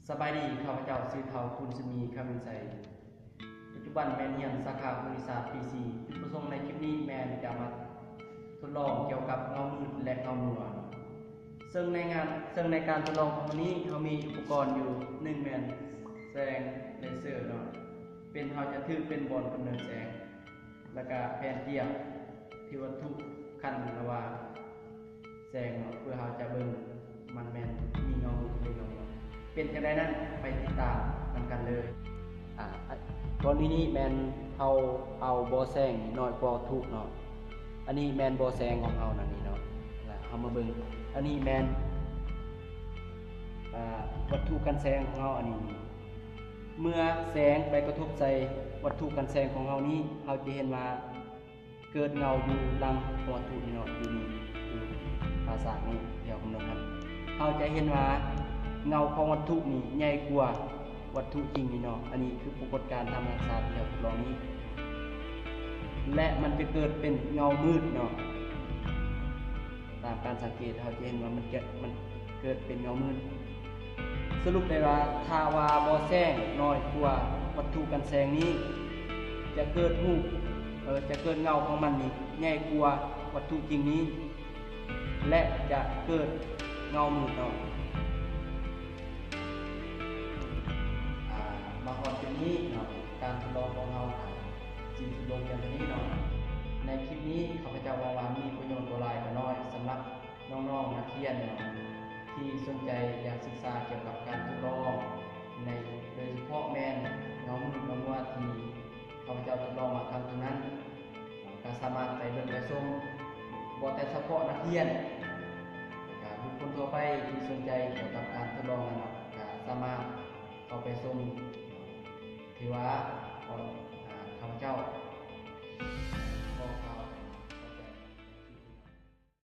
สบายดีข้าพเจ้าชื่อเทาคุณสมีคำวินไสปัจจุบันแมนเรียนสาขาภูมิศาสตร์ปี4จุดประสงค์ในคลิปนี้แมนจะมาทดลองเกี่ยวกับเงามืดและเงามัวซึ่งในการทดลองของวันนี้เขามีอุปกรณ์อยู่1แมนแสงเลเซอร์เนาะเป็นเขาจะถือเป็นบอลกำเนิดแสงแล้วก็แผ่นเทียบที่วัตถุขั้นระหว่างแสงเนาะเพื่อเขาจะเบิ่งมันแมนมีเงามืดหรือเงามัวเป็นจังไดนั้นไปติดตามนำกันเลยตอนนี้แมนเอาบอแสงน้อยกว่าทุกเนาะอันนี้แมนบอแสงของเรานั่นนี่เนาะแล้วเอามาเบิ่งอันนี้แมนวัตถุกันแสงของเราอันนี้เมื่อแสงไปกระทบใส่วัตถุกันแสงของเรานี้เราจะเห็นว่าเกิดเงาอยู่ลังวัตถุนี้เนาะอยู่นี่อยู่ภาษานี้เดี๋ยวผมลองครับเราจะเห็นว่าเงาของวัตถุนี้ใหญ่กว่าวัตถุจริงนี่เนาะอันนี้คือปรากฏการณ์ธรรมชาติที่เราทดลองนี้และมันจะเกิดเป็นเงามืดเนาะตามการสังเกตเราจะเห็นว่ามันเกิดเป็นเงามืดสรุปได้ว่าถ้าว่าบอแสงน้อยกว่าวัตถุกันแสงนี้จะเกิดเงาของมันนี่ใหญ่กว่าวัตถุจริงนี้และจะเกิดเงามืดเนาะมาก่อนเป็นนี้เนาะการทดลองของเราจริงลงอย่างนี้เนาะในคลิปนี้ข้าพเจ้าว่ามีประโยชน์หลายน้อยสำหรับน้องๆนักเรียนเนาะที่สนใจอยากศึกษาเกี่ยวกับการทดลองในโดยเฉพาะแมนเงามืดเงามัวที่ข้าพเจ้าทดลองมาครั้งนั้นก็สามารถไปเบิ่งไปชมบ่แต่เฉพาะนักเรียนบุคคลทั่วไปที่สนใจเกี่ยวกับการทดลองนั้นก็สามารถเข้าไปชมที่ว่าข้าพเจ้า